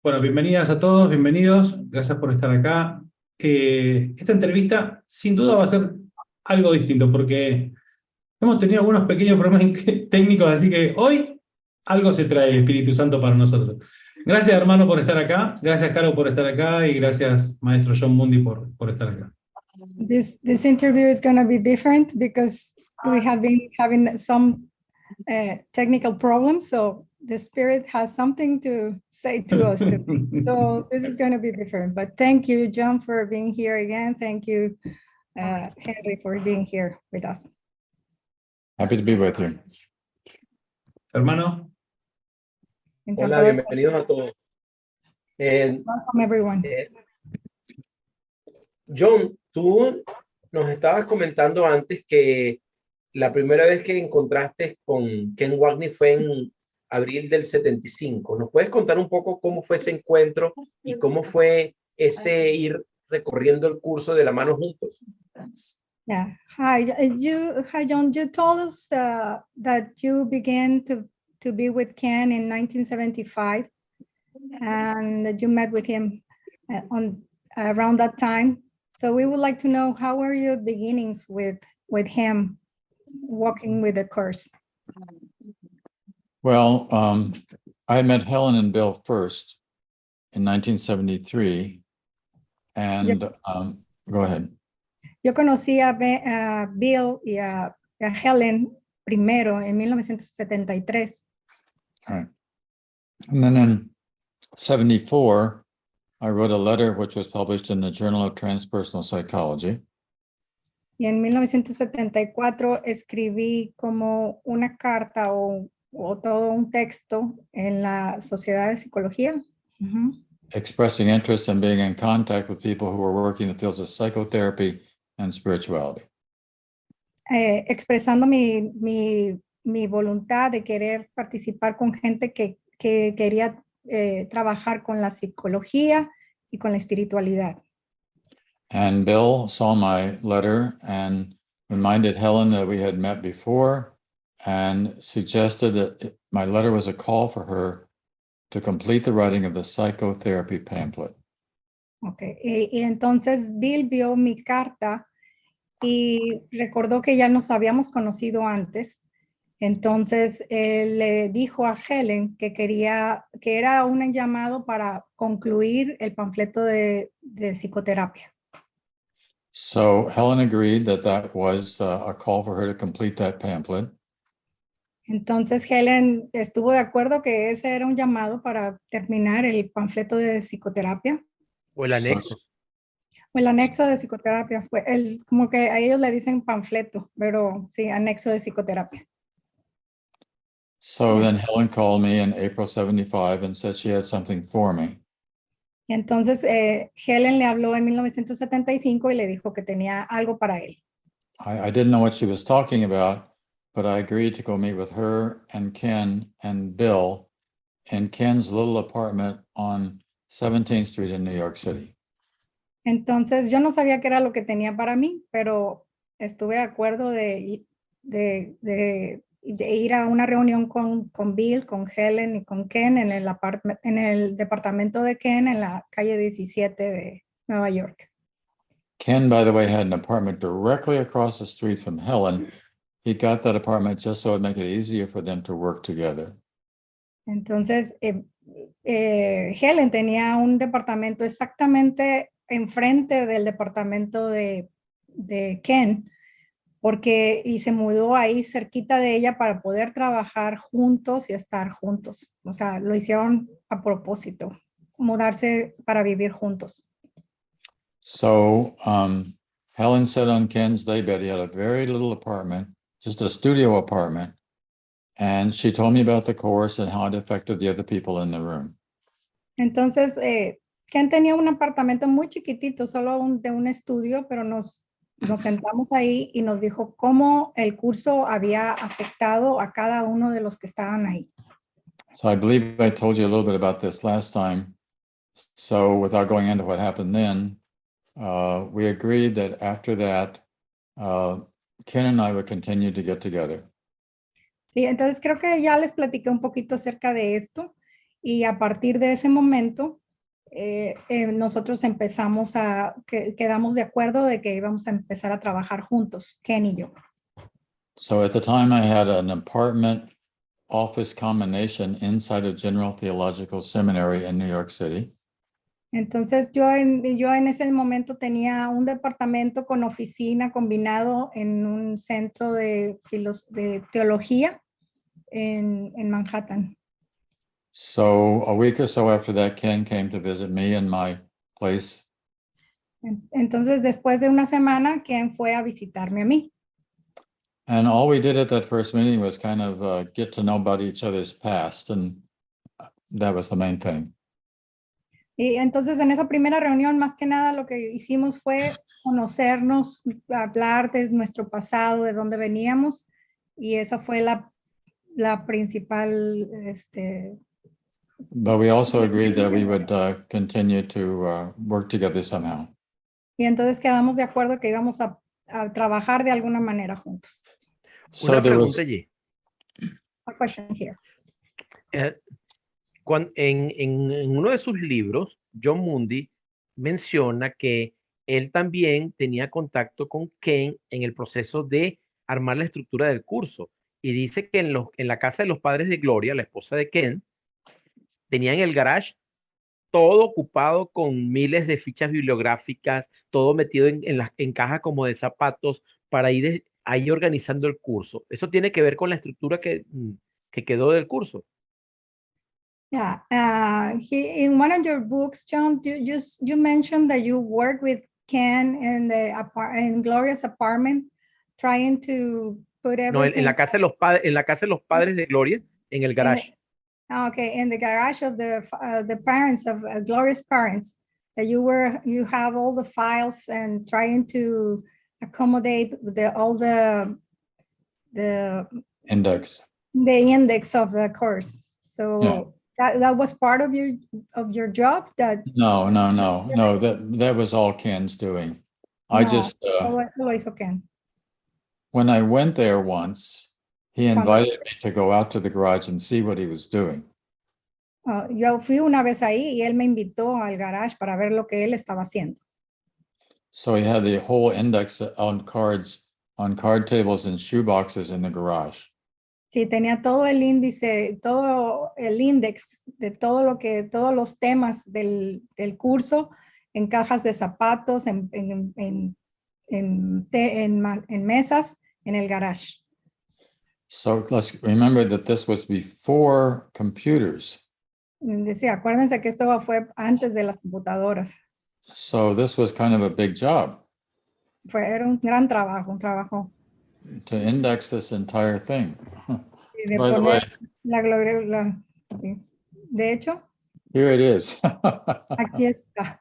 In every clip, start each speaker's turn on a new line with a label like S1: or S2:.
S1: Bueno, bienvenidas a todos, bienvenidos, gracias por estar acá. Esta entrevista sin duda va a ser algo distinto porque hemos tenido algunos pequeños problemas técnicos, así que hoy algo se trae el Espíritu Santo para nosotros. Gracias, hermano, por estar acá, gracias, Caro, por estar acá y gracias, maestro John Mundy, por estar acá.
S2: This interview is going to be different because we have been having some technical problems, so the Spirit has something to say to us today. So this is going to be different. But thank you, John, for being here again. Thank you, Henry, for being here with us.
S3: Happy to be with you.
S1: Hermano.
S4: Hola, bienvenidos a todos.
S2: Welcome, everyone.
S4: John, tú nos estabas comentando antes que la primera vez que encontraste con Ken Wagney fue en abril del 75. ¿Nos puedes contar un poco cómo fue ese encuentro y cómo fue ese ir recorriendo el curso de la mano juntos?
S2: Yeah. Hi, John. You told us that you began to be with Ken in 1975, and that you met with him around that time. So we would like to know, how were your beginnings with him, walking with the course?
S3: Well, I met Helen and Bill first in 1973, and go ahead.
S2: Yo conocí a Bill y a Helen primero en 1973.
S3: All right. And then in 74, I wrote a letter which was published in the Journal of Transpersonal Psychology.
S2: Y en 1974 escribí como una carta o todo un texto en la Sociedad de Psicología.
S3: Expressing interest in being in contact with people who are working in the fields of psychotherapy and spirituality.
S2: Expresando mi voluntad de querer participar con gente que quería trabajar con la psicología y con la espiritualidad.
S3: And Bill saw my letter and reminded Helen that we had met before and suggested that my letter was a call for her to complete the writing of the psychotherapy pamphlet.
S2: Okay. Y entonces Bill vio mi carta y recordó que ya nos habíamos conocido antes. Entonces le dijo a Helen que era un llamado para concluir el panfleto de psicoterapia.
S3: So Helen agreed that was a call for her to complete that pamphlet.
S2: Entonces Helen estuvo de acuerdo que ese era un llamado para terminar el panfleto de psicoterapia.
S4: O el anexo.
S2: O el anexo de psicoterapia. Como que a ellos le dicen panfleto, pero sí, anexo de psicoterapia.
S3: So then Helen called me in April 75 and said she had something for me.
S2: Y entonces Helen le habló en 1975 y le dijo que tenía algo para él.
S3: I didn't know what she was talking about, but I agreed to go meet with her and Ken and Bill in Ken's little apartment on 17th Street in New York City.
S2: Entonces yo no sabía qué era lo que tenía para mí, pero estuve de acuerdo de ir a una reunión con Bill, con Helen y con Ken en el departamento de Ken en la calle 17 de Nueva York.
S3: Ken, by the way, had an apartment directly across the street from Helen. He got that apartment just so it would make it easier for them to work together.
S2: Entonces, Helen tenía un departamento exactamente enfrente del departamento de Ken, y se mudó ahí cerquita de ella para poder trabajar juntos y estar juntos. O sea, lo hicieron a propósito, mudarse para vivir juntos.
S3: So Helen said on Ken's daybed, he had a very little apartment, just a studio apartment. And she told me about the course and how it affected the other people in the room.
S2: Entonces, Ken tenía un apartamento muy chiquitito, solo de un estudio, pero nos sentamos ahí y nos dijo cómo el curso había afectado a cada uno de los que estaban ahí.
S3: So I believe I told you a little bit about this last time. So without going into what happened then, we agreed that after that, Ken and I would continue to get together.
S2: Sí, entonces creo que ya les platiqué un poquito acerca de esto Y a partir de ese momento, nosotros empezamos quedamos de acuerdo de que íbamos a empezar a trabajar juntos, Ken y yo.
S3: So at the time I had an apartment office combination inside of General Theological Seminary in New York City.
S2: Entonces yo en ese momento tenía un departamento con oficina combinado en un centro de teología en Manhattan.
S3: So a week or so after that, Ken came to visit me in my place.
S2: Entonces después de una semana, Ken fue a visitarme a mí.
S3: And all we did at that first meeting was kind of get to know about each other's past, and that was the main thing.
S2: Y entonces en esa primera reunión, más que nada, lo que hicimos fue conocernos, hablar de nuestro pasado, de dónde veníamos, y esa fue la principal.
S3: But we also agreed that we would continue to work together somehow.
S2: Y entonces quedamos de acuerdo que íbamos a trabajar de alguna manera juntos.
S3: So
S5: Una
S3: there was,
S5: pregunta allí.
S2: A question here.
S5: En uno de sus libros, John Mundy menciona que él también tenía contacto con Ken en el proceso de armar la estructura del curso. Y dice que en la casa de los padres de Gloria, la esposa de Ken, tenían el garage todo ocupado con miles de fichas bibliográficas, todo metido en cajas como de zapatos para ir ahí organizando el curso. ¿Eso tiene que ver con la estructura que quedó del curso?
S2: Yeah, in one of your books, John, you mentioned that you worked with Ken in Gloria's apartment, trying to put everything.
S5: No, en la casa de los padres de Gloria, en el garage.
S2: Okay, in the garage of the parents of Gloria's parents, that you have all the files and trying to accommodate all the
S3: index.
S2: The index of the course. So.
S3: Yeah.
S2: That was part of your job.
S3: No. That was all Ken's doing. I just when I went there once, he invited me to go out to the garage and see what he was doing.
S2: Yo fui una vez ahí y él me invitó al garage para ver lo que él estaba haciendo.
S3: So he had the whole index on card tables and shoe boxes in the garage.
S2: Sí, tenía todo el índice, todo el index de todos los temas del curso en cajas de zapatos, en mesas, en el garage.
S3: So let's remember that this was before computers.
S2: Decía, acuérdense que esto fue antes de las computadoras.
S3: So this was kind of a big job.
S2: Era un gran trabajo,
S3: To index this entire thing.
S2: De
S3: By the way,
S2: de hecho,
S3: here it is.
S2: aquí está.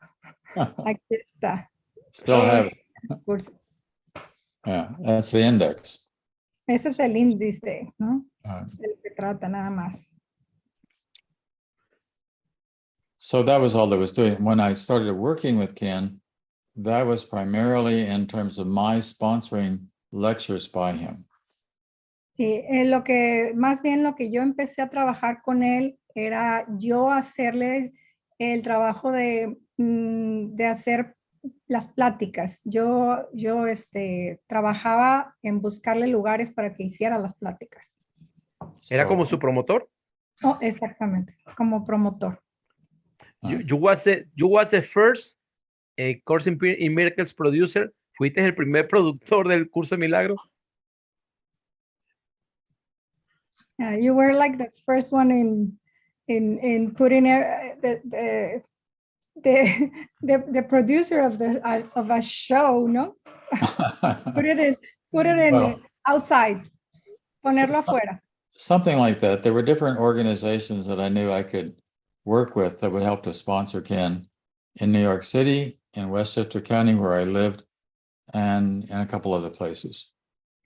S3: Still have it. Yeah, that's the index.
S2: Ese es el índice, ¿no? De lo que trata nada más.
S3: So that was all I was doing. When I started working with Ken, that was primarily in terms of my sponsoring lectures by him.
S2: Sí, más bien lo que yo empecé a trabajar con él era yo hacerle el trabajo de hacer las pláticas. Yo trabajaba en buscarle lugares para que hiciera las pláticas.
S5: ¿Era como su promotor?
S2: Oh, exactamente, como promotor.
S5: You was the first Course in Miracles producer. ¿Fuiste el primer productor del Curso de Milagros?
S2: You were like the first one in putting the producer of a show, no? put it in well, outside, ponerlo afuera.
S3: Something like that. There were different organizations that I knew I could work with that would help to sponsor Ken in New York City, in Westchester County, where I lived, and in a couple other places.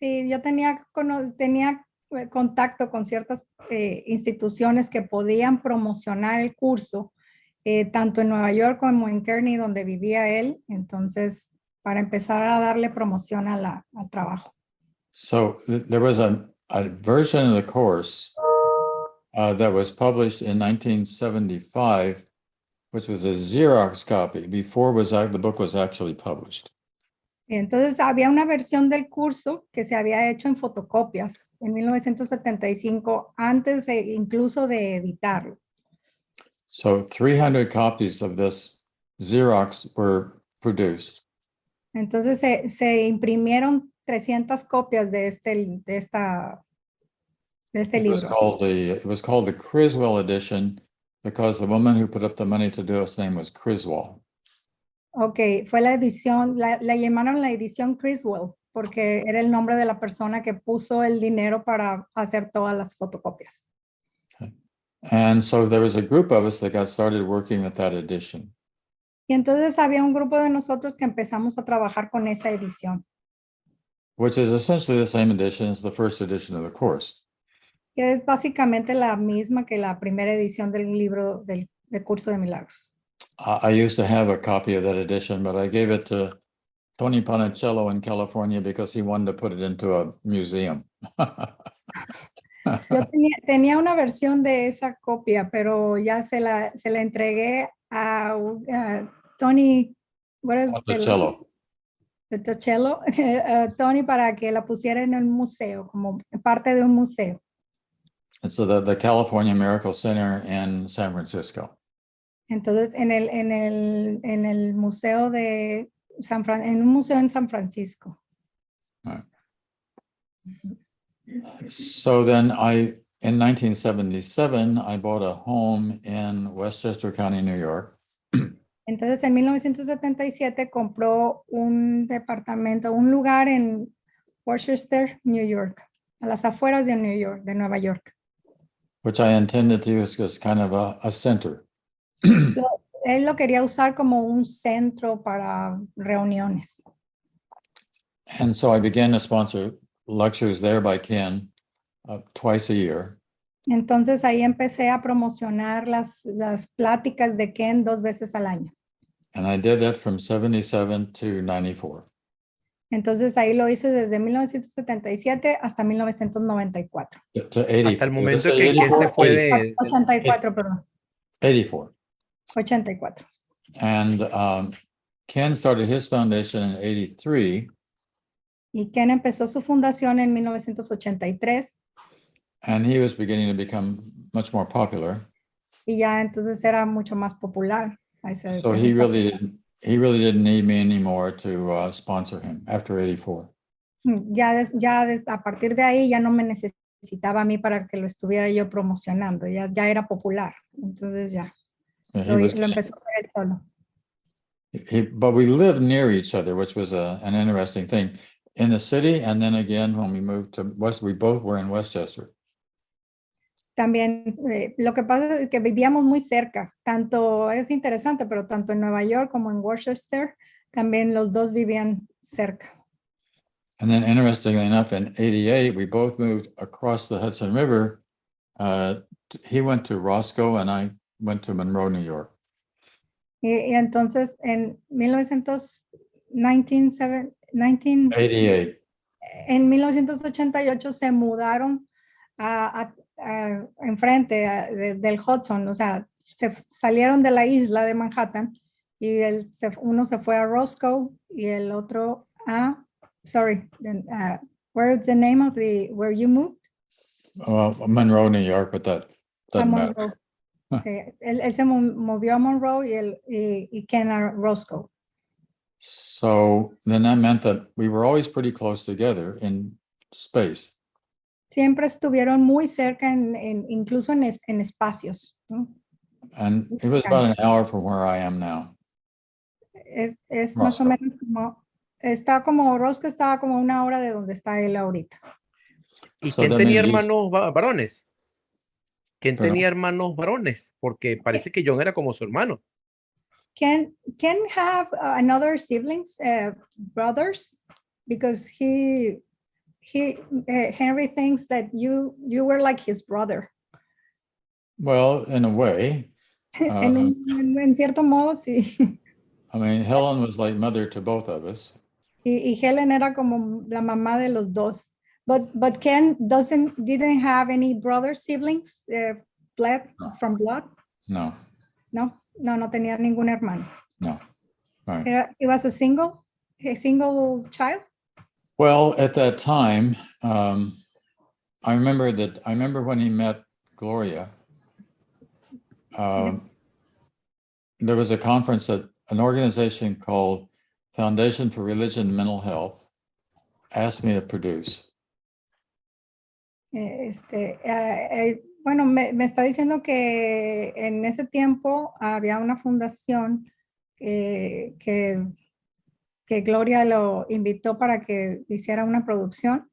S2: Sí, yo tenía contacto con ciertas instituciones que podían promocionar el curso, tanto en Nueva York como en Kearney, donde vivía él. Entonces, para empezar a darle promoción al trabajo.
S3: So there was a version of the course that was published in 1975, which was a Xerox copy. Before the book was actually published.
S2: Y entonces había una versión del curso que se había hecho en fotocopias en 1975, antes incluso de editarlo.
S3: So 300 copies of this Xerox were produced.
S2: Entonces se imprimieron 300 copias de este
S3: It was called the Criswell edition because the woman who put up the money to do its name was Criswell.
S2: Ok, fue la edición, la llamaron la edición Criswell, porque era el nombre de la persona que puso el dinero para hacer todas las fotocopias.
S3: And so there was a group of us that got started working with that edition.
S2: Y entonces había un grupo de nosotros que empezamos a trabajar con esa edición.
S3: Which is essentially the same edition as the first edition of the course.
S2: Que es básicamente la misma que la primera edición del libro del Curso de Milagros.
S3: I used to have a copy of that edition, but I gave it to Tony Panicello in California because he wanted to put it into a museum.
S2: Yo tenía una versión de esa copia, pero ya se la entregué a Tony,
S3: Panicello.
S2: Tony, para que la pusiera en el museo, como parte de un museo.
S3: It's the California Miracle Center in San Francisco.
S2: Entonces, en el museo de en un museo en San Francisco.
S3: Right. So then in 1977, I bought a home in Westchester County, New York.
S2: Entonces, en 1977 compró un departamento, un lugar en Worcester, New York, a las afueras de Nueva York.
S3: Which I intended to use as kind of a center.
S2: Él lo quería usar como un centro para reuniones.
S3: And so I began to sponsor lectures there by Ken twice a year.
S2: Entonces ahí empecé a promocionar las pláticas de Ken 2 veces al año.
S3: And I did that from 77 to 94.
S2: Entonces ahí lo hice desde 1977 hasta 1994.
S3: To 84.
S5: Hasta el momento que Ken se fue de
S2: 84, perdón.
S3: 84.
S2: 84.
S3: And Ken started his foundation in 83.
S2: Y Ken empezó su fundación en 1983.
S3: And he was beginning to become much more popular.
S2: Y ya entonces era mucho más popular.
S3: So he really didn't need me anymore to sponsor him after 84.
S2: A partir de ahí ya no me necesitaba a mí para que lo estuviera yo promocionando. Ya era popular. Entonces ya. Lo empezó a hacer él solo.
S3: But we lived near each other, which was an interesting thing. In the city, and then again, when we moved to we both were in Westchester.
S2: También lo que pasa es que vivíamos muy cerca. Tanto es interesante, pero tanto en Nueva York como en Worcester, también los dos vivían cerca.
S3: And then, interestingly enough, in 88, we both moved across the Hudson River. He went to Roscoe, and I went to Monroe, New York.
S2: Y entonces en
S3: 88.
S2: En 1988 se mudaron enfrente del Hudson, o sea, se salieron de la isla de Manhattan y uno se fue a Roscoe y el otro where's the name of where you moved?
S3: Monroe, New York, but that doesn't matter.
S2: Sí, él se movió a Monroe y Ken a Roscoe.
S3: So then that meant that we were always pretty close together in space.
S2: Siempre estuvieron muy cerca, incluso en espacios, ¿no?
S3: And it was about an hour from where I am now.
S2: Es más o menos Roscoe estaba como 1 hora de donde está él ahorita.
S5: ¿Y quién tenía hermanos varones? ¿Quién tenía hermanos varones? Porque parece que John era como su hermano.
S2: Can have another siblings, brothers, because Henry thinks that you were like his brother.
S3: Well, in a way.
S2: En cierto modo, sí.
S3: I mean, Helen was like mother to both of us.
S2: Y Helen era como la mamá de los dos, But Ken didn't have any brother siblings blood from blood.
S3: No,
S2: No tenía ningún hermano.
S3: no. Right.
S2: He was a single child.
S3: Well, at that time, I remember when he met Gloria. There was a conference at an organization called Foundation for Religion and Mental Health asked me to produce.
S2: Bueno, me está diciendo que en ese tiempo había una fundación que Gloria lo invitó para que hiciera una producción.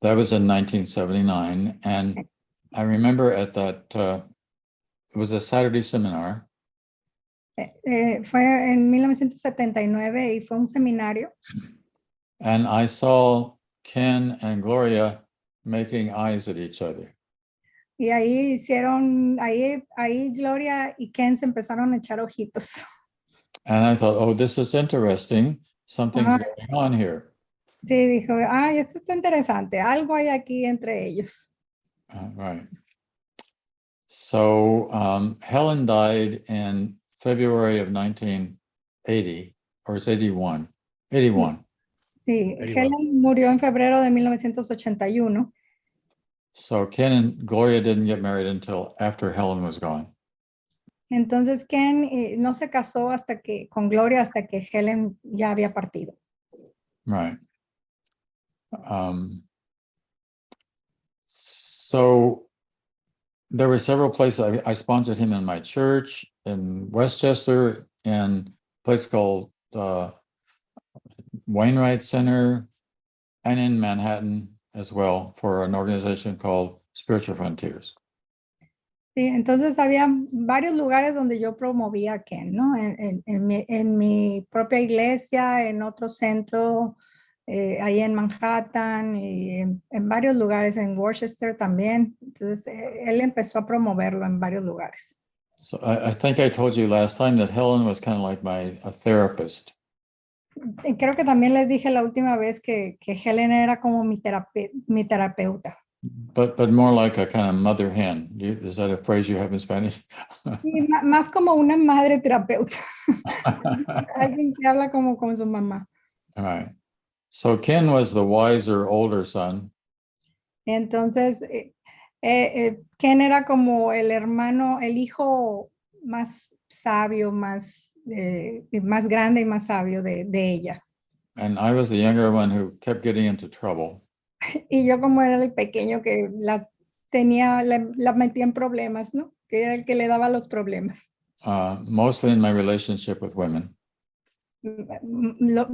S3: That was in 1979, and I remember at that, it was a Saturday seminar.
S2: Fue en 1979 y fue un seminario.
S3: And I saw Ken and Gloria making eyes at each other.
S2: Y ahí Gloria y Ken se empezaron a echar ojitos.
S3: And I thought, oh, this is interesting. Something's going on here.
S2: Sí, dijo, ay, esto está interesante. Algo hay aquí entre ellos.
S3: Right. So Helen died in February of 1980, or it's 81. 81.
S2: Sí, Helen murió en febrero de 1981.
S3: So Ken and Gloria didn't get married until after Helen was gone.
S2: Entonces Ken no se casó con Gloria hasta que Helen ya había partido.
S3: Right. So there were several places. I sponsored him in my church in Westchester, in a place called Wainwright Center, and in Manhattan as well for an organization called Spiritual Frontiers.
S2: Sí, entonces había varios lugares donde yo promovía a Ken, ¿no? En mi propia iglesia, en otro centro, ahí en Manhattan, y en varios lugares, en Worcester también. Entonces, él empezó a promoverlo en varios lugares.
S3: So I think I told you last time that Helen was kind of like a therapist.
S2: Creo que también les dije la última vez que Helen era como mi terapeuta.
S3: But more like a kind of mother hen. Is that a phrase you have in Spanish?
S2: Sí, más como una madre terapeuta. Alguien que habla como con su mamá.
S3: All right. So Ken was the wiser older son.
S2: Entonces, Ken era como el hijo más sabio, más grande y más sabio de ella.
S3: And I was the younger one who kept getting into trouble.
S2: Y yo como era el pequeño que la metía en problemas, ¿no? Que era el que le daba los problemas.
S3: Mostly in my relationship with women.
S2: Lo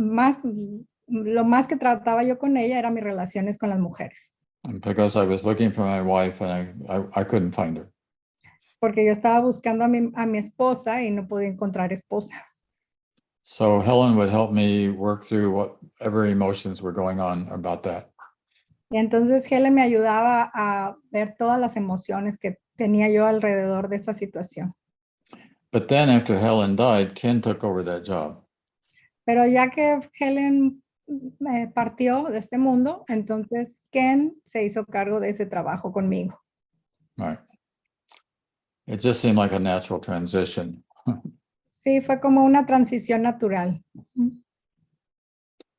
S2: más que trataba yo con ella eran mis relaciones con las mujeres.
S3: Because I was looking for my wife and I couldn't find her.
S2: Porque yo estaba buscando a mi esposa y no podía encontrar esposa.
S3: So Helen would help me work through whatever emotions were going on about that.
S2: Y entonces Helen me ayudaba a ver todas las emociones que tenía yo alrededor de esa situación.
S3: But then after Helen died, Ken took over that job.
S2: Pero ya que Helen partió de este mundo, entonces Ken se hizo cargo de ese trabajo conmigo.
S3: Right. It just seemed like a natural transition.
S2: Sí, fue como una transición natural.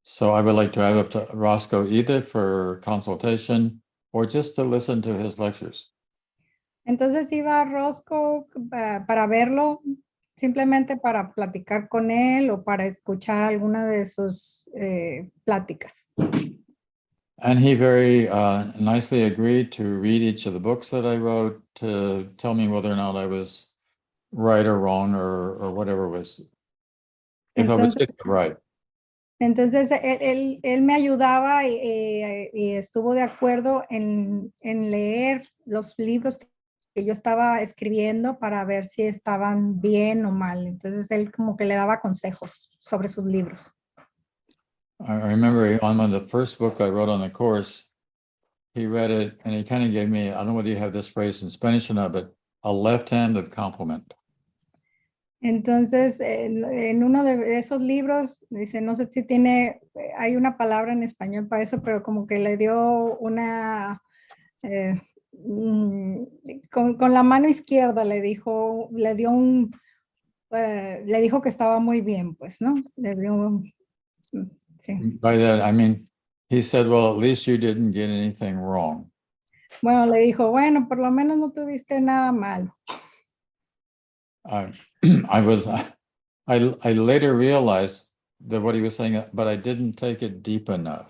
S3: So I would like to drive up to Roscoe either for consultation or just to listen to his lectures.
S2: Entonces iba a Roscoe para verlo, simplemente para platicar con él o para escuchar alguna de sus pláticas.
S3: And he very nicely agreed to read each of the books that I wrote to tell me whether or not I was right or wrong or whatever was, if I was right.
S2: Entonces él me ayudaba y estuvo de acuerdo en leer los libros que yo estaba escribiendo para ver si estaban bien o mal. Entonces él como que le daba consejos sobre sus libros.
S3: I remember on the first book I wrote on the course, he read it and he kind of gave me, I don't know whether you have this phrase in Spanish or not, but a left-handed compliment.
S2: Entonces, en uno de esos libros, dice, no sé si tiene, hay una palabra en español para eso, pero como que le dio una, con la mano izquierda le dijo, le dio le dijo que estaba muy bien, pues, ¿no? Le dio, sí.
S3: By that, I mean, he said, well, at least you didn't get anything wrong.
S2: Bueno, le dijo, bueno, por lo menos no tuviste nada malo.
S3: I later realized that what he was saying, but I didn't take it deep enough.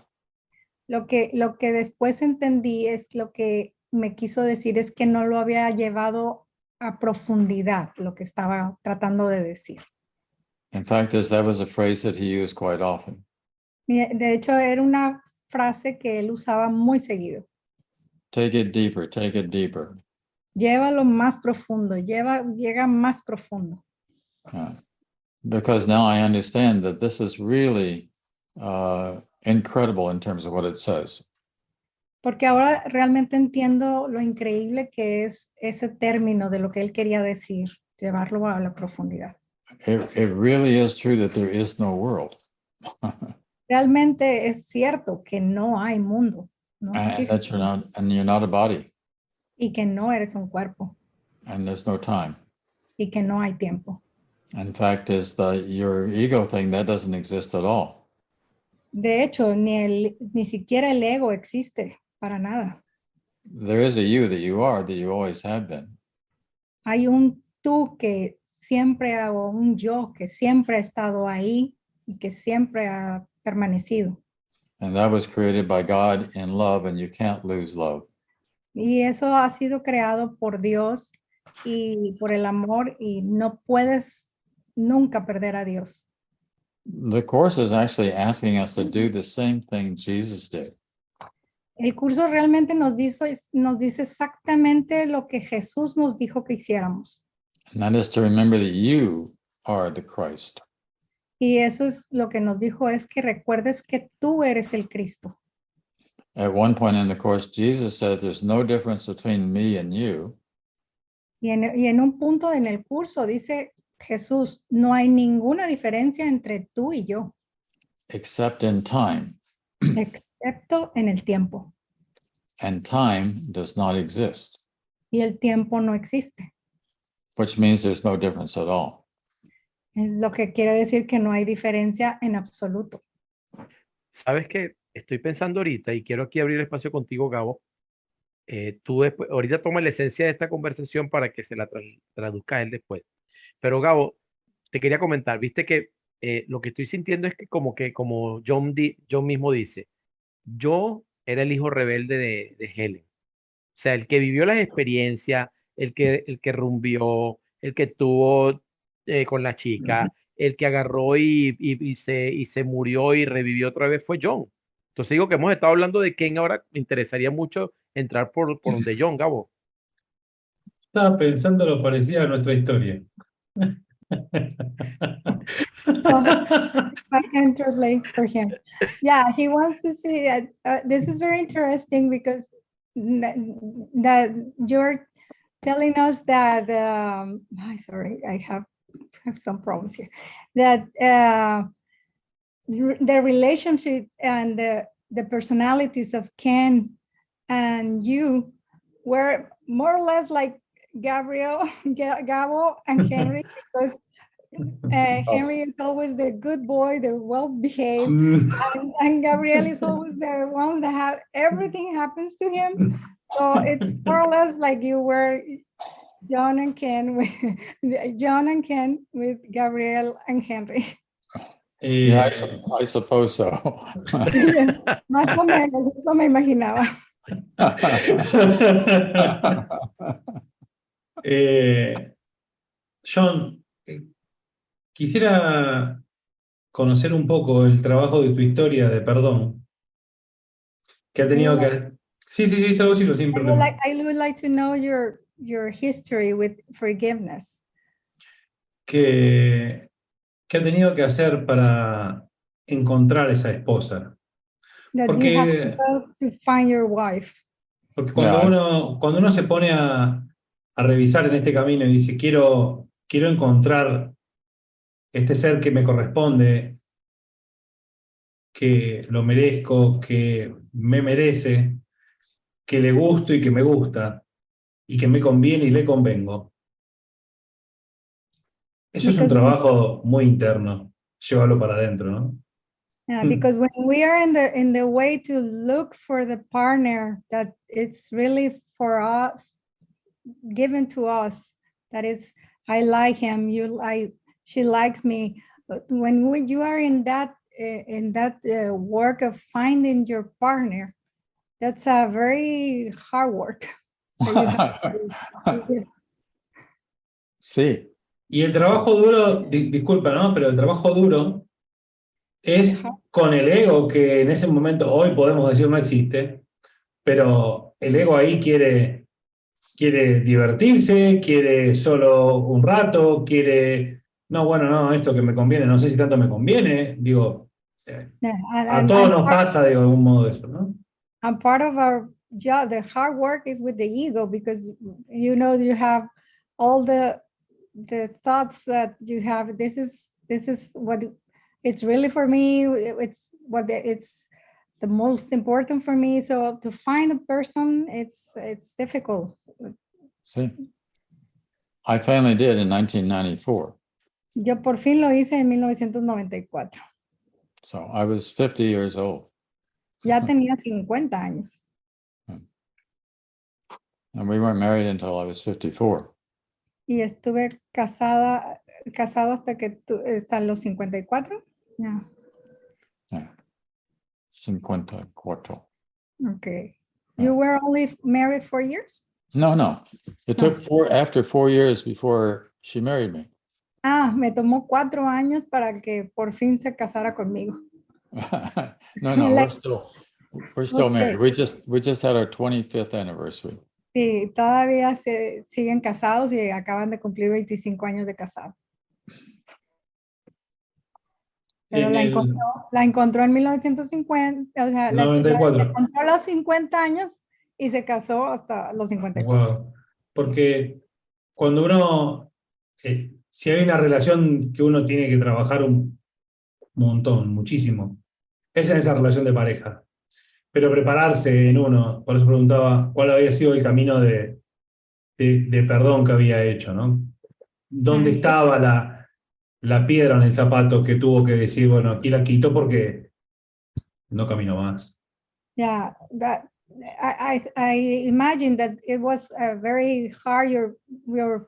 S2: Lo que después entendí es lo que me quiso decir es que no lo había llevado a profundidad, lo que estaba tratando de decir.
S3: In fact, that was a phrase that he used quite often.
S2: De hecho, era una frase que él usaba muy seguido.
S3: Take it deeper, take it deeper.
S2: Llévalo más profundo, llega más profundo.
S3: Because now I understand that this is really incredible in terms of what it says.
S2: Porque ahora realmente entiendo lo increíble que es ese término de lo que él quería decir, llevarlo a la profundidad.
S3: It really is true that there is no world.
S2: Realmente es cierto que no hay mundo, no existe,
S3: That you're not a body,
S2: y que no eres un cuerpo,
S3: and there's no time.
S2: y que no hay tiempo.
S3: In fact, your ego thing, that doesn't exist at all.
S2: De hecho, ni siquiera el ego existe para nada.
S3: There is a you that you are, that you always have been.
S2: Hay un tú que siempre, o un yo que siempre ha estado ahí y que siempre ha permanecido.
S3: And that was created by God in love, and you can't lose love.
S2: Y eso ha sido creado por Dios y por el amor, y no puedes nunca perder a Dios.
S3: The Course is actually asking us to do the same thing Jesus did.
S2: El curso realmente nos dice exactamente lo que Jesús nos dijo que hiciéramos.
S3: And that is to remember that you are the Christ.
S2: Y eso es lo que nos dijo, es que recuerdes que tú eres el Cristo.
S3: At one point in the Course, Jesus said, there's no difference between me and you.
S2: Y en un punto en el curso dice Jesús, no hay ninguna diferencia entre tú y yo.
S3: Except in time.
S2: Excepto en el tiempo.
S3: And time does not exist.
S2: Y el tiempo no existe.
S3: Which means there's no difference at all.
S2: Lo que quiere decir que no hay diferencia en absoluto.
S5: ¿Sabes qué? Estoy pensando ahorita y quiero aquí abrir espacio contigo, Gabo. Tú después, ahorita toma la esencia de esta conversación para que se la traduzca él después. Pero Gabo, te quería comentar, viste que lo que estoy sintiendo es que como John mismo dice, yo era el hijo rebelde de Helen. O sea, el que vivió las experiencias, el que rumbió, el que tuvo con la chica, el que agarró y se murió y revivió otra vez fue John. Entonces digo que hemos estado hablando de Ken, ahora me interesaría mucho entrar por donde John, Gabo.
S1: Estaba pensando lo parecido a nuestra historia.
S2: I can translate for him. Yeah, he wants to see that this is very interesting because that you're telling us that sorry, I have some problems here. That the relationship and the personalities of Ken and you were more or less like Gabo and Henry, because Henry is always the good boy, the well-behaved, and Gabriel is always the one that everything happens to him. So it's more or less like you were John and Ken with Gabriel and Henry.
S3: Yeah, I suppose so.
S2: Más o menos, eso me imaginaba.
S1: John, quisiera conocer un poco el trabajo de tu historia de perdón. Que ha tenido que... Sí, traducirlo sin problema.
S2: I would like to know your history with forgiveness.
S1: ¿Qué ha tenido que hacer para encontrar esa esposa?
S2: That
S1: Porque,
S2: you have to find your wife.
S1: porque cuando uno se pone a revisar en este camino y dice, quiero encontrar este ser que me corresponde, que lo merezco, que me merece, que le gusto y que me gusta, y que me conviene y le convengo. Eso es un
S2: Because
S1: trabajo muy interno, llévalo para adentro, ¿no?
S2: because when we are in the way to look for the partner that it's really for us, given to us, that it's I like him, she likes me. But when you are in that work of finding your partner, that's a very hard work.
S3: Sí.
S1: Y el trabajo duro, disculpa, ¿no? Pero el trabajo duro es con el ego que en ese momento, hoy podemos decir no existe, pero el ego ahí quiere divertirse, quiere solo un rato, quiere, no, bueno, no, esto que me conviene, no sé si tanto me conviene, digo, a todos nos pasa de algún modo eso, ¿no?
S2: And part of our job, the hard work is with the ego, because you know you have all the thoughts that you have. This is what it's really for me. It's what it's the most important for me. So to find a person, it's difficult.
S3: Sí. I finally did in 1994.
S2: Yo por fin lo hice en 1994.
S3: So I was 50 years old.
S2: Ya tenía 50 años.
S3: And we weren't married until I was 54.
S2: Y estuve casado hasta los 54. Yeah.
S3: Yeah. 54.
S2: Okay. You were only married 4 years?
S3: No. It took after 4 years before she married me.
S2: Me tomó 4 años para que por fin se casara conmigo.
S3: No, we're still
S2: Okay.
S3: married. We just had our 25th anniversary.
S2: Sí, todavía siguen casados y acaban de cumplir 25 años de casado. Pero la encontró en 1950, o sea, la encontró a los 50 años y se casó hasta los 54.
S1: Wow. Porque cuando uno, si hay una relación que uno tiene que trabajar un montón, muchísimo, es en esa relación de pareja. Pero prepararse en uno, por eso preguntaba cuál había sido el camino de perdón que había hecho, ¿no? ¿Dónde estaba la piedra en el zapato que tuvo que decir, bueno, aquí la quito porque no camino más?
S2: Yeah, that I imagine that it was a very hard your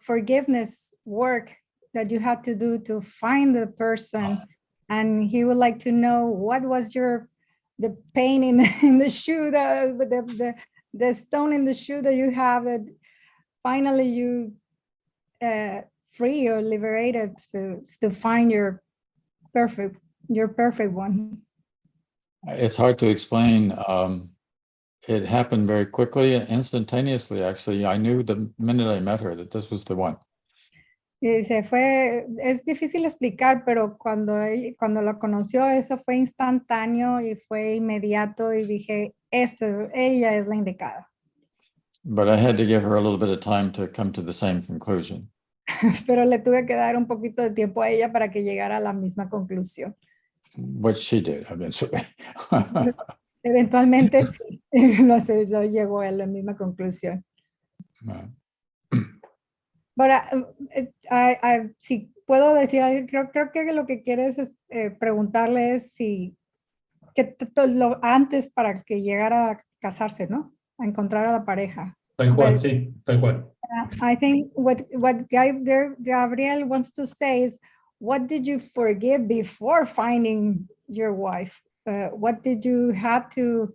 S2: forgiveness work that you had to do to find the person, and he would like to know what was the pain in the shoe, the stone in the shoe that you have, that finally you free or liberated to find your perfect one.
S3: It's hard to explain. It happened very quickly, instantaneously, actually. I knew the minute I met her that this was the one.
S2: Es difícil explicar, pero cuando la conoció, eso fue instantáneo y fue inmediato y dije, ella es la indicada.
S3: But I had to give her a little bit of time to come to the same conclusion.
S2: Pero le tuve que dar un poquito de tiempo a ella para que llegara a la misma conclusión.
S3: Which she did, eventually.
S2: Eventualmente sí, lo llegó a la misma conclusión. Pero si puedo decir, creo que lo que quieres es preguntarle es si antes para que llegara a casarse, ¿no? A encontrar a la pareja.
S1: Tal cual, sí, tal cual.
S2: I think what Gabriel wants to say is, what did you forgive before finding your wife? What did you have to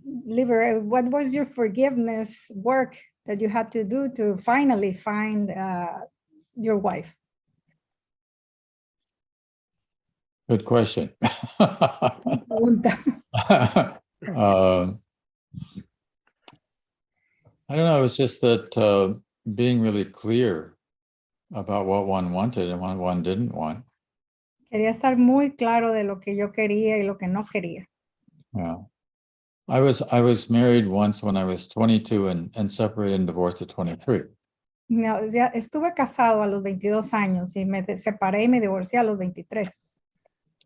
S2: liberate? What was your forgiveness work that you had to do to finally find your wife?
S3: Good question. I don't know, it was just that being really clear about what one wanted and what one didn't want.
S2: Quería estar muy claro de lo que yo quería y lo que no quería.
S3: Yeah. I was married once when I was 22 and separated and divorced at 23.
S2: No, ya estuve casado a los 22 años y me separé y me divorcié a los 23.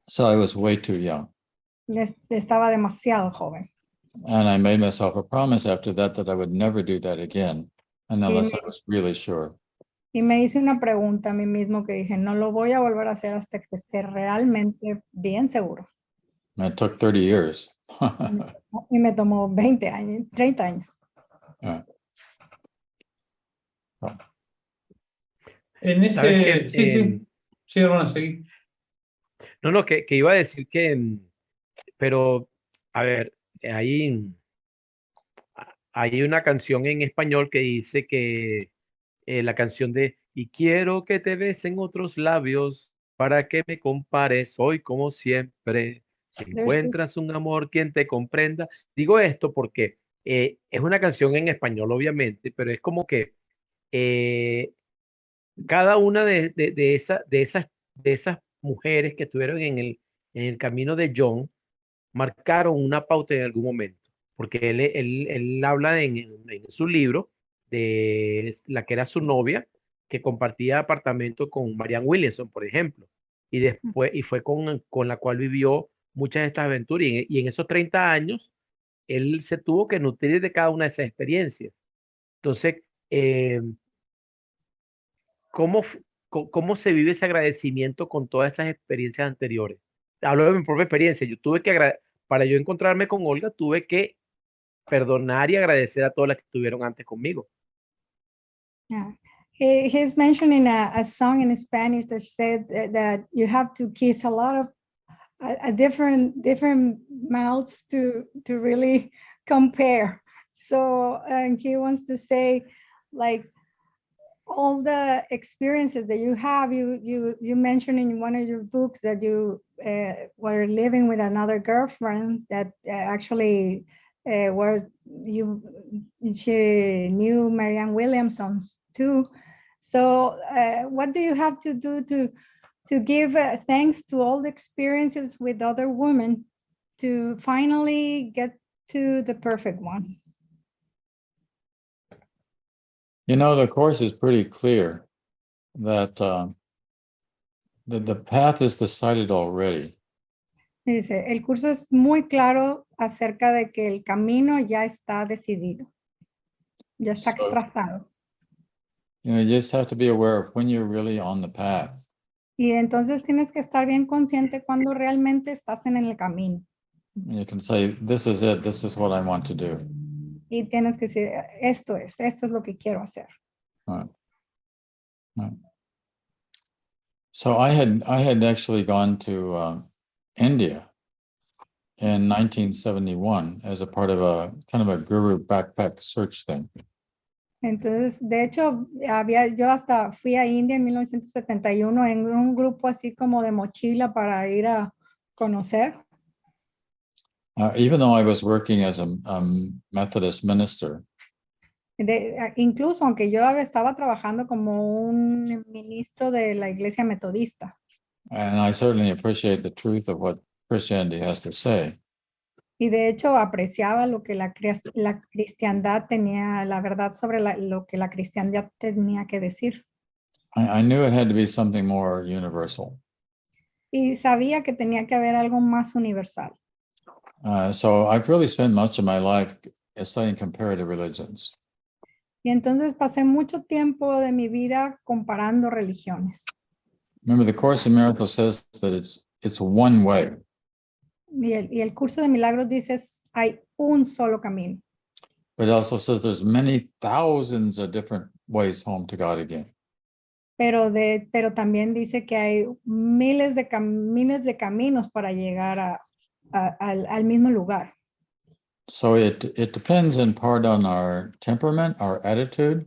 S3: So I was way too young.
S2: Estaba demasiado joven.
S3: And I made myself a promise after that I would never do that again, unless I was really sure.
S2: Y me hice una pregunta a mí mismo que dije, no lo voy a volver a hacer hasta que esté realmente bien seguro.
S3: And it took 30 years.
S2: Y me tomó 20 años, 30 años.
S3: Yeah.
S1: En
S5: ¿Sabes
S1: ese,
S5: qué?
S1: sí, hermano, seguí.
S5: No, que iba a decir que, pero, a ver, hay una canción en español que dice que la canción de y quiero que te besen otros labios para que me compares hoy como siempre. Si encuentras un amor quien te comprenda. Digo esto porque es una canción en español, obviamente, pero es como que cada una de esas mujeres que estuvieron en el camino de John marcaron una pauta en algún momento, porque él habla en su libro de la que era su novia, que compartía apartamento con Marianne Williamson, por ejemplo, y después, y fue con la cual vivió muchas de estas aventuras, y en esos 30 años, él se tuvo que nutrir de cada una de esas experiencias. Entonces, ¿cómo se vive ese agradecimiento con todas esas experiencias anteriores? Hablo de mi propia experiencia. Yo tuve que, para yo encontrarme con Olga, tuve que perdonar y agradecer a todas las que estuvieron antes conmigo.
S2: Yeah. He's mentioning a song in Spanish that said that you have to kiss a lot of different mouths to really compare. So he wants to say, like, all the experiences that you have, you mentioned in one of your books that you were living with another girlfriend that actually she knew Marianne Williamson too. So what do you have to do to give thanks to all the experiences with other women to finally get to the perfect one?
S3: You know, the course is pretty clear that the path is decided already.
S2: Dice, el curso es muy claro acerca de que el camino ya está decidido, ya está trazado.
S3: You just have to be aware of when you're really on the path.
S2: Y entonces tienes que estar bien consciente cuando realmente estás en el camino.
S3: You can say, this is it, this is what I want to do.
S2: Y tienes que decir, esto es lo que quiero hacer.
S3: Right. Right. So I had actually gone to India in 1971 as a part of a kind of a guru backpack search thing.
S2: Entonces, de hecho, yo hasta fui a India en 1971 en un grupo así como de mochila para ir a conocer.
S3: Even though I was working as a Methodist minister,
S2: Incluso aunque yo estaba trabajando como un ministro de la iglesia metodista.
S3: and I certainly appreciate the truth of what Christianity has to say.
S2: Y de hecho apreciaba lo que la cristiandad tenía, la verdad sobre lo que la cristiandad tenía que decir.
S3: I knew it had to be something more universal.
S2: Y sabía que tenía que haber algo más universal.
S3: So I've really spent much of my life studying comparative religions.
S2: Y entonces pasé mucho tiempo de mi vida comparando religiones.
S3: Remember, the Course in Miracles says that it's one way.
S2: Y el curso de milagros dice, hay un solo camino.
S3: But it also says there's many thousands of different ways home to God again.
S2: Pero también dice que hay miles de caminos para llegar al mismo lugar.
S3: So it depends in part on our temperament, our attitude,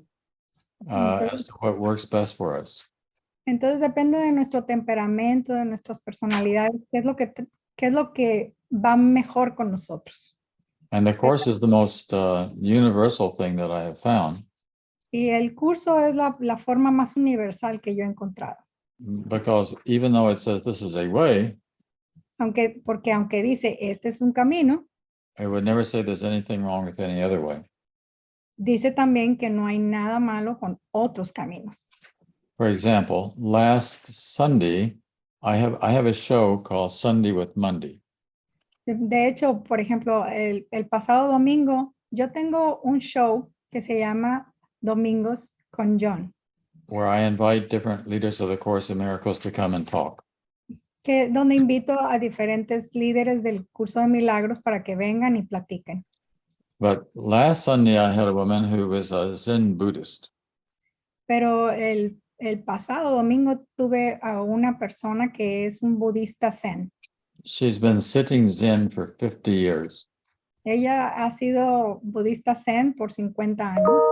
S3: as to what works best for us.
S2: Entonces depende de nuestro temperamento, de nuestras personalidades, qué es lo que va mejor con nosotros.
S3: And the Course is the most universal thing that I have found.
S2: Y el curso es la forma más universal que yo he encontrado.
S3: Because even though it says this is a way,
S2: Porque aunque dice este es un camino,
S3: it would never say there's anything wrong with any other way.
S2: dice también que no hay nada malo con otros caminos.
S3: For example, last Sunday, I have a show called Sunday with Mundy.
S2: De hecho, por ejemplo, el pasado domingo, yo tengo un show que se llama Domingos con John,
S3: Where I invite different leaders of the Course in Miracles to come and talk.
S2: donde invito a diferentes líderes del curso de milagros para que vengan y platiquen.
S3: But last Sunday, I had a woman who was a Zen Buddhist.
S2: Pero el pasado domingo tuve a una persona que es un budista zen.
S3: She's been sitting Zen for 50 years.
S2: Ella ha sido budista zen por 50 años.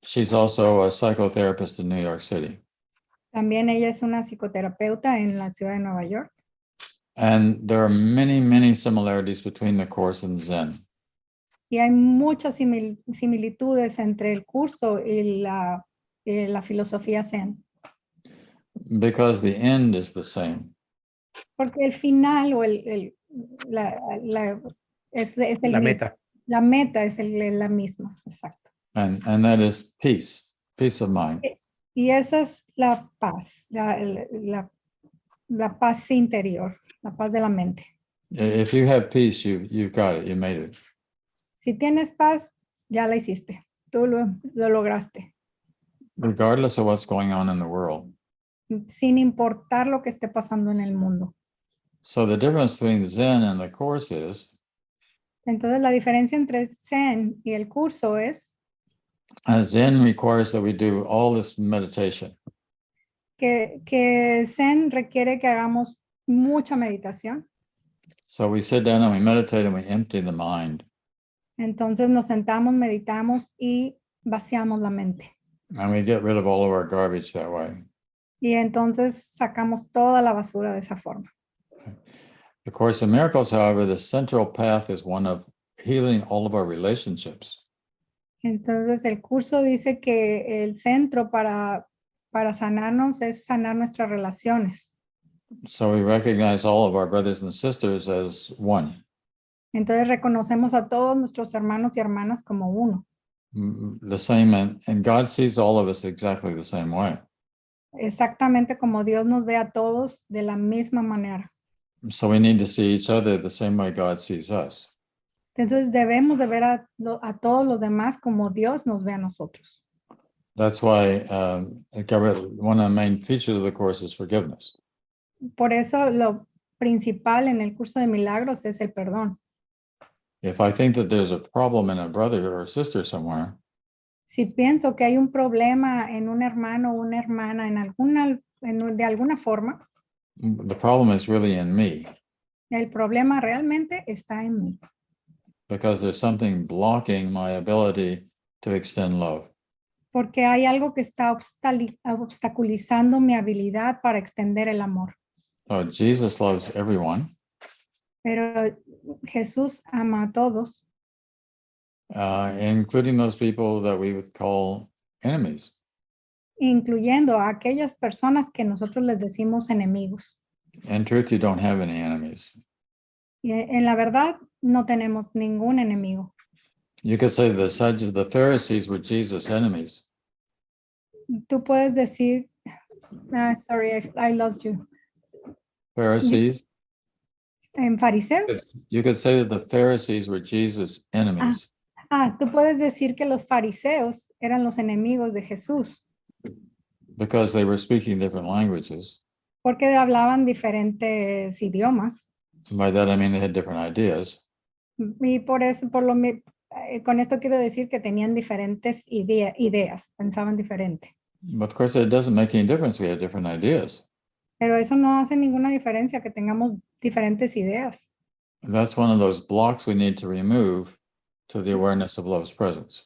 S3: She's also a psychotherapist in New York City.
S2: También ella es una psicoterapeuta en la ciudad de Nueva York.
S3: And there are many, many similarities between the Course and Zen.
S2: Y hay muchas similitudes entre el curso y la filosofía zen.
S3: Because the end is the same.
S2: Porque el final o es el
S5: La
S2: mismo.
S5: meta.
S2: La meta es la misma, exacto.
S3: And that is peace of mind.
S2: Y esa es la paz, la paz interior, la paz de la mente.
S3: If you have peace, you've got it, you made it.
S2: Si tienes paz, ya la hiciste, tú lo lograste.
S3: Regardless of what's going on in the world.
S2: Sin importar lo que esté pasando en el mundo.
S3: So the difference between Zen and the Course is,
S2: Entonces la diferencia entre Zen y el curso es
S3: Zen requires that we do all this meditation.
S2: que Zen requiere que hagamos mucha meditación.
S3: So we sit down and we meditate and we empty the mind.
S2: Entonces nos sentamos, meditamos y vaciamos la mente.
S3: And we get rid of all of our garbage that way.
S2: Y entonces sacamos toda la basura de esa forma.
S3: The Course in Miracles, however, the central path is one of healing all of our relationships.
S2: Entonces el curso dice que el centro para sanarnos es sanar nuestras relaciones.
S3: So we recognize all of our brothers and sisters as one.
S2: Entonces reconocemos a todos nuestros hermanos y hermanas como uno.
S3: The same, and God sees all of us exactly the same way.
S2: Exactamente como Dios nos ve a todos de la misma manera.
S3: So we need to see each other the same way God sees us.
S2: Entonces debemos de ver a todos los demás como Dios nos ve a nosotros.
S3: That's why one of the main features of the Course is forgiveness.
S2: Por eso lo principal en el curso de milagros es el perdón.
S3: If I think that there's a problem in a brother or sister somewhere,
S2: Si pienso que hay un problema en un hermano o una hermana de alguna forma,
S3: the problem is really in me
S2: el problema realmente está en mí.
S3: because there's something blocking my ability to extend love.
S2: Porque hay algo que está obstaculizando mi habilidad para extender el amor.
S3: So Jesus loves everyone,
S2: Pero Jesús ama a todos,
S3: including those people that we would call enemies.
S2: incluyendo a aquellas personas que nosotros les decimos enemigos.
S3: In truth, you don't have any enemies.
S2: Y en la verdad, no tenemos ningún enemigo.
S3: You could say the Pharisees were Jesus' enemies.
S2: Tú puedes decir, sorry, I lost you.
S3: Pharisees?
S2: En fariseos.
S3: You could say that the Pharisees were Jesus' enemies.
S2: Tú puedes decir que los fariseos eran los enemigos de Jesús.
S3: Because they were speaking different languages.
S2: Porque hablaban diferentes idiomas.
S3: By that I mean they had different ideas.
S2: Y por eso, con esto quiero decir que tenían diferentes ideas, pensaban diferente.
S3: But of course it doesn't make any difference. We have different ideas.
S2: Pero eso no hace ninguna diferencia que tengamos diferentes ideas.
S3: That's one of those blocks we need to remove to the awareness of love's presence.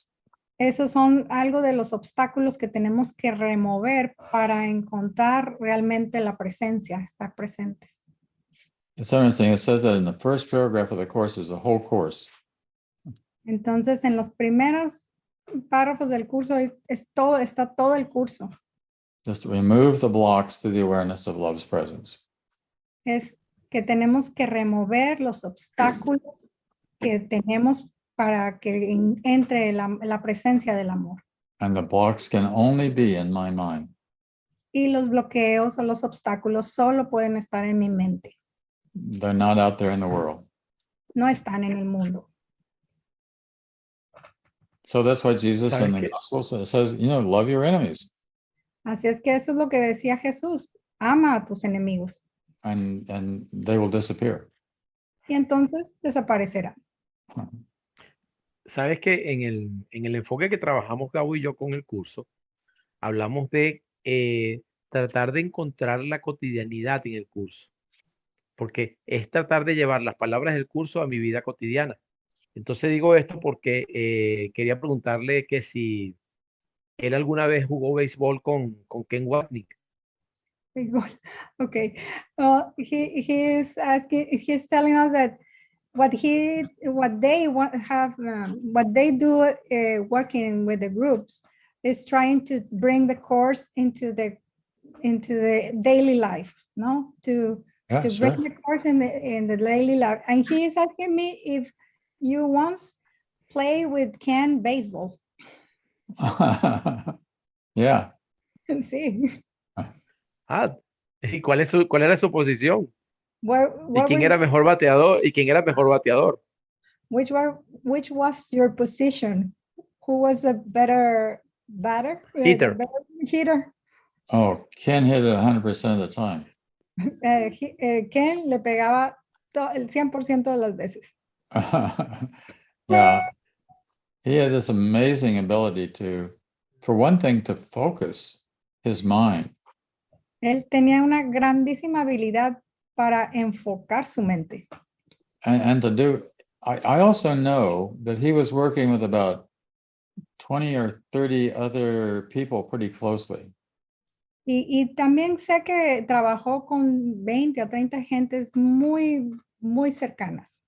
S2: Esos son algo de los obstáculos que tenemos que remover para encontrar realmente la presencia, estar presentes.
S3: It's interesting. It says that in the first paragraph of the Course is the whole Course.
S2: Entonces, en los primeros párrafos del curso está todo el curso.
S3: Just to remove the blocks to the awareness of love's presence.
S2: Es que tenemos que remover los obstáculos que tenemos para que entre la presencia del amor.
S3: And the blocks can only be in my mind.
S2: Y los bloqueos o los obstáculos solo pueden estar en mi mente,
S3: They're not out there in the world.
S2: no están en el mundo.
S3: So that's why Jesus in
S5: ¿Sabes
S3: the
S5: qué?
S3: Gospels says, love your enemies.
S2: Así es que eso es lo que decía Jesús, ama a tus enemigos
S3: And they will disappear.
S2: y entonces desaparecerán.
S5: Sabes que en el enfoque que trabajamos Gabo y yo con el curso, hablamos de tratar de encontrar la cotidianidad en el curso, porque es tratar de llevar las palabras del curso a mi vida cotidiana. Entonces digo esto porque quería preguntarle que si él alguna vez jugó béisbol con Ken Wapnick.
S2: Béisbol. Okay. Well, he's telling us that what they do working with the groups is trying to bring the course into the daily life, no? To
S3: Yeah, sure.
S2: bring the course in the daily life. And he is asking me if you once play with Ken baseball.
S3: Yeah.
S2: Sí.
S5: Ah, ¿y cuál era su posición? ¿Y
S2: What
S5: quién
S2: was,
S5: era mejor bateador? ¿Y quién era mejor bateador?
S2: which was your position? Who was a better batter?
S5: Hitter.
S2: The better hitter.
S3: Oh, Ken hit it 100% of the time.
S2: Ken le pegaba el 100% de las veces.
S3: Yeah. He had this amazing ability for one thing, to focus his mind.
S2: Él tenía una grandísima habilidad para enfocar su mente.
S3: And to do, I also know that he was working with about 20 or 30 other people pretty closely.
S2: Y también sé que trabajó con 20 o 30 gentes muy, muy cercanas.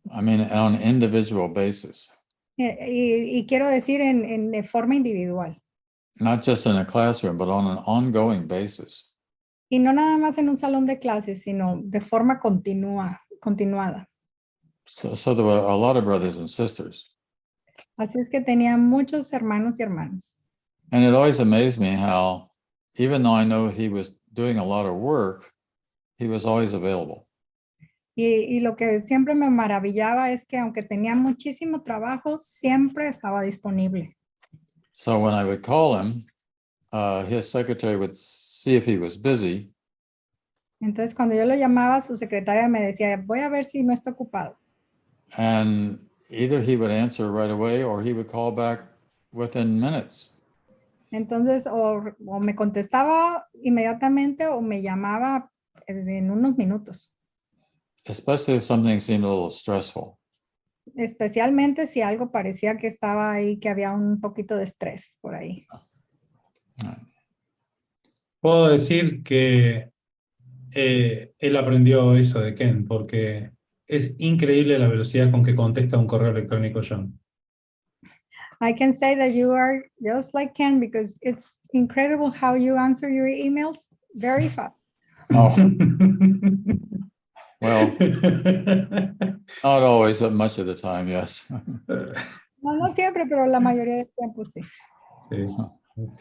S3: I mean, on an individual basis,
S2: Y quiero decir de forma individual.
S3: not just in a classroom, but on an ongoing basis.
S2: Y no nada más en un salón de clases, sino de forma continuada.
S3: So there were a lot of brothers and sisters.
S2: Así es que tenía muchos hermanos y hermanas.
S3: And it always amazed me how, even though I know he was doing a lot of work, he was always available.
S2: Y lo que siempre me maravillaba es que aunque tenía muchísimo trabajo, siempre estaba disponible.
S3: So when I would call him, his secretary would see if he was busy.
S2: Entonces, cuando yo lo llamaba, su secretaria me decía, voy a ver si no está ocupado.
S3: And either he would answer right away or he would call back within minutes.
S2: Entonces, o me contestaba inmediatamente o me llamaba en unos minutos.
S3: Especially if something seemed a little stressful.
S2: Especialmente si algo parecía que estaba ahí, que había un poquito de estrés por ahí.
S1: Puedo decir que él aprendió eso de Ken, porque es increíble la velocidad con que contesta un correo electrónico John.
S2: I can say that you are just like Ken because it's incredible how you answer your emails very fast.
S3: Oh, well, not always, but much of the time, yes.
S2: No siempre, pero la mayoría del tiempo sí.
S1: Sí,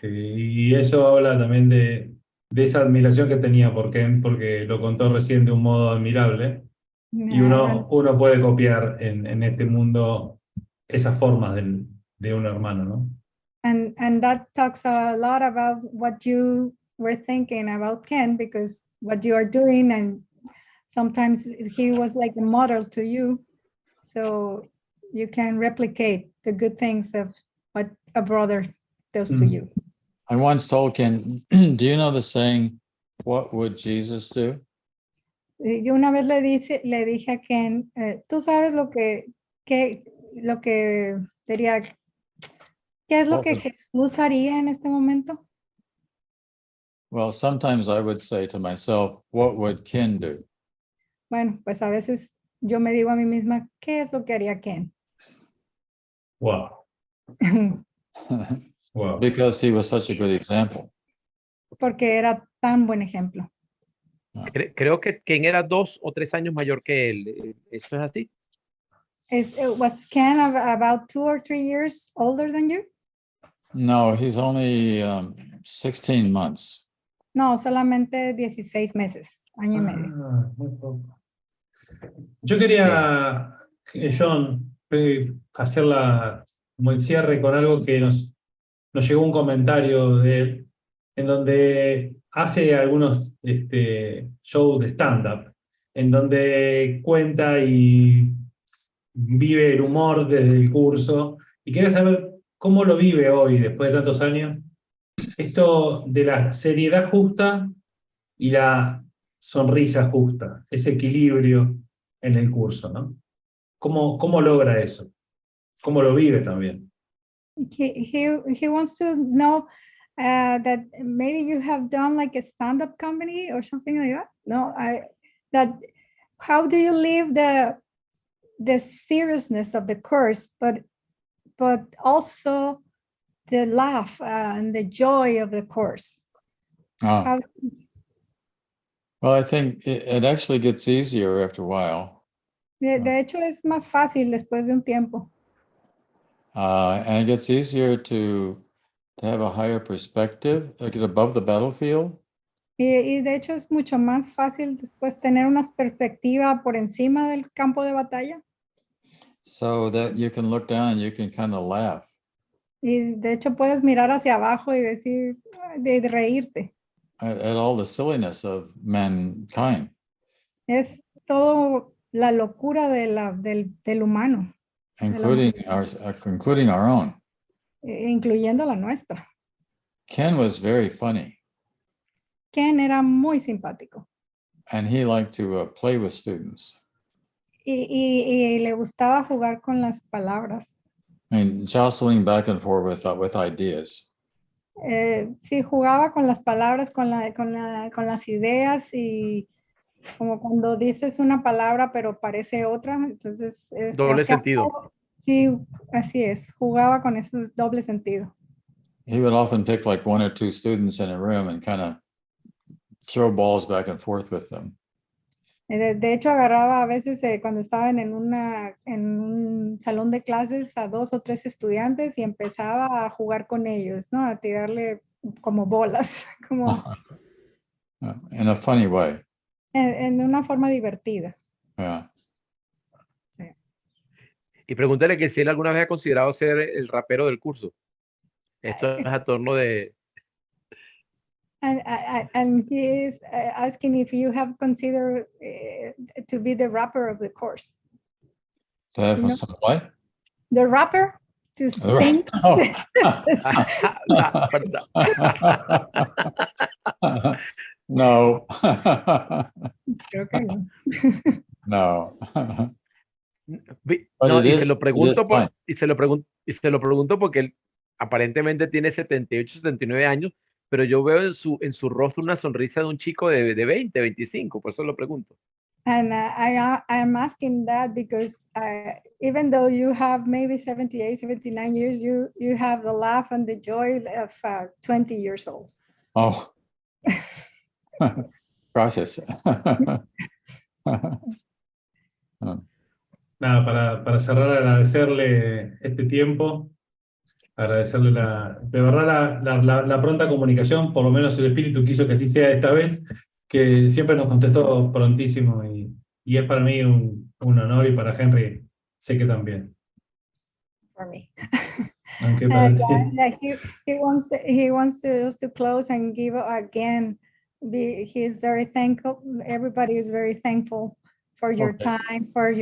S1: sí. Y eso habla también de esa admiración que tenía por Ken, porque lo contó recién de un modo admirable. Y uno puede copiar en este mundo esas formas de un hermano, ¿no?
S2: And that talks a lot about what you were thinking about Ken, because what you are doing, and sometimes he was like a model to you, so you can replicate the good things of what a brother does to you.
S3: I once told Ken, do you know the saying, what would Jesus do?
S2: Yo una vez le dije a Ken, tú sabes diría, ¿qué es lo que Jesús haría en este momento?
S3: Well, sometimes I would say to myself, what would Ken do?
S2: Bueno, pues a veces yo me digo a mí misma, ¿qué es lo que haría Ken?
S1: Wow. Wow.
S3: Because he was such a good example.
S2: Porque era tan buen ejemplo.
S5: Creo que Ken era 2 o 3 años mayor que él. ¿Eso es así?
S2: Was Ken about 2 or 3 years older than you?
S3: No, he's only 16 months.
S2: No, solamente 16 meses, año y medio.
S1: Muy poco. Yo quería, John, hacer como el cierre con algo que nos llegó un comentario de él, en donde hace algunos shows de stand-up, en donde cuenta y vive el humor desde el curso, y quería saber cómo lo vive hoy, después de tantos años, esto de la seriedad justa y la sonrisa justa, ese equilibrio en el curso, ¿no? ¿Cómo logra eso? ¿Cómo lo vive también?
S2: He wants to know that maybe you have done like a stand-up comedy or something like that. No, how do you live the seriousness of the course, but also the laugh and the joy of the course?
S3: Well, I think it actually gets easier after a while.
S2: De hecho, es más fácil después de un tiempo.
S3: And it gets easier to have a higher perspective, get above the battlefield.
S2: Y de hecho es mucho más fácil después tener una perspectiva por encima del campo de batalla.
S3: So that you can look down and you can kind of laugh.
S2: Y de hecho puedes mirar hacia abajo y decir, de reírte.
S3: At all the silliness of mankind.
S2: Es todo la locura del humano.
S3: Including our own.
S2: Incluyendo la nuestra.
S3: Ken was very funny.
S2: Ken era muy simpático.
S3: And he liked to play with students.
S2: Y le gustaba jugar con las palabras.
S3: I mean, jostling back and forth with ideas.
S2: Sí, jugaba con las palabras, con las ideas, y como cuando dices una palabra pero parece otra, entonces...
S5: Doble sentido.
S2: Sí, así es, jugaba con ese doble sentido.
S3: He would often pick like 1 or 2 students in a room and kind of throw balls back and forth with them.
S2: De hecho, agarraba a veces cuando estaban en un salón de clases a 2 o 3 estudiantes y empezaba a jugar con ellos, ¿no? A tirarle como bolas, como...
S3: In a funny way.
S2: En una forma divertida.
S3: Yeah.
S2: Sí.
S3: Y
S5: pregúntale que si él alguna vez ha considerado ser el rapero del curso. Esto es a torno de...
S2: And he is asking if you have considered to be the rapper of the course.
S3: To have some what?
S2: The rapper? To sing?
S3: Oh. No.
S2: Creo que no.
S3: No.
S5: No, y se lo pregunto porque él aparentemente tiene 78, 79 años, pero yo veo en su rostro una sonrisa de un chico de 20, 25, por eso lo pregunto.
S2: And I'm asking that because even though you have maybe 78, 79 years, you have the laugh and the joy of 20 years old.
S3: Oh. Gracias.
S1: Nada, para cerrar, agradecerle este tiempo, agradecerle de verdad la pronta comunicación, por lo menos el espíritu quiso que así sea esta vez, que siempre nos contestó prontísimo, y es para mí un honor, y para Henry sé que también.
S2: For me.
S1: Aunque para ti.
S2: He wants us to close and give again. He is very thankful. Everybody is very thankful for your time, for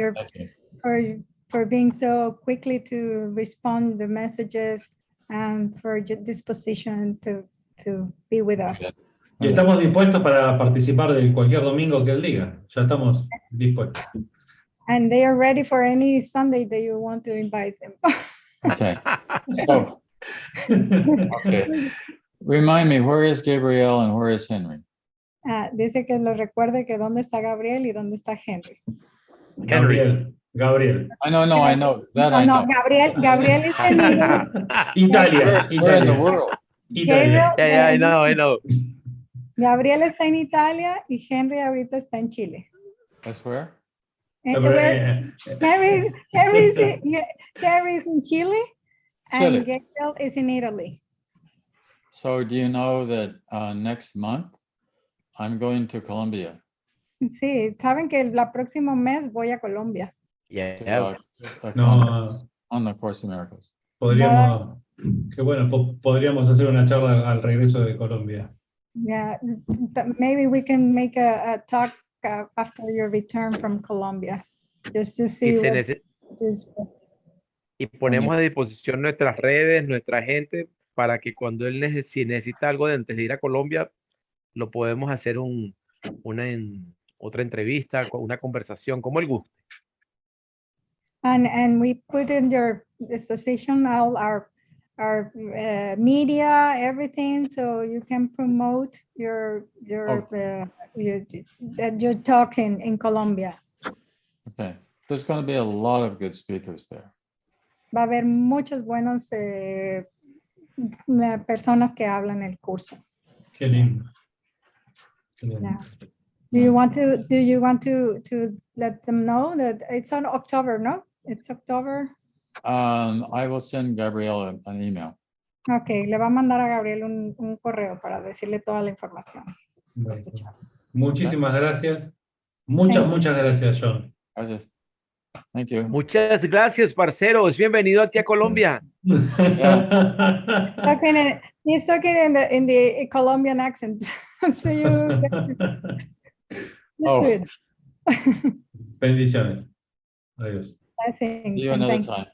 S2: being so quickly to respond the messages, and for your disposition to be with us.
S1: Y estamos dispuestos para participar de cualquier domingo que él diga. Ya estamos dispuestos.
S2: And they are ready for any Sunday that you want to invite them.
S3: Okay. So, okay. Remind me, where is Gabriel and where is Henry?
S2: Dice que lo recuerde que dónde está Gabriel y dónde está Henry.
S1: Gabriel.
S3: I know. I know.
S2: Gabriel is in
S1: Italia.
S3: Where in the world?
S1: Italia.
S5: Yeah, I know.
S2: Gabriel está en Italia y Henry ahorita está en Chile.
S3: That's where?
S2: Henry is in Chile, and
S3: Chile.
S2: Gabriel is in Italy.
S3: So do you know that next month I'm going to Colombia
S2: Sí, saben que el próximo mes voy a Colombia.
S5: Yeah.
S3: to a
S1: No,
S3: conference on the Course in Miracles.
S1: podríamos, que bueno, podríamos hacer una charla al regreso de Colombia.
S2: Yeah, maybe we can make a talk after your return from Colombia, just to see
S5: Y ponemos a disposición nuestras redes, nuestra gente, para que cuando él si necesita algo de antes de ir a Colombia, lo podemos hacer otra entrevista, una conversación, como él guste.
S2: And we put in your disposition all our media, everything, so you can promote your talk in Colombia.
S3: Okay. There's going to be a lot of good speakers there.
S2: Va a haber muchos buenos personas que hablan el curso.
S1: Qué lindo. Qué lindo.
S2: Yeah. Do you want to let them know that it's on October, no? It's October.
S3: I will send Gabrielle an email.
S2: Okay, le va a mandar a Gabriel un correo para decirle toda la información.
S1: Muchísimas gracias. Muchas gracias, John.
S3: Gracias. Thank you.
S5: Muchas gracias, parceros. Bienvenido aquí a Colombia.
S2: He's talking in the Colombian accent. So you
S3: Oh.
S2: used to it.
S1: Bendiciones. Adiós.
S2: Blessings,
S3: See you
S2: and
S3: another
S2: thank you.
S3: time.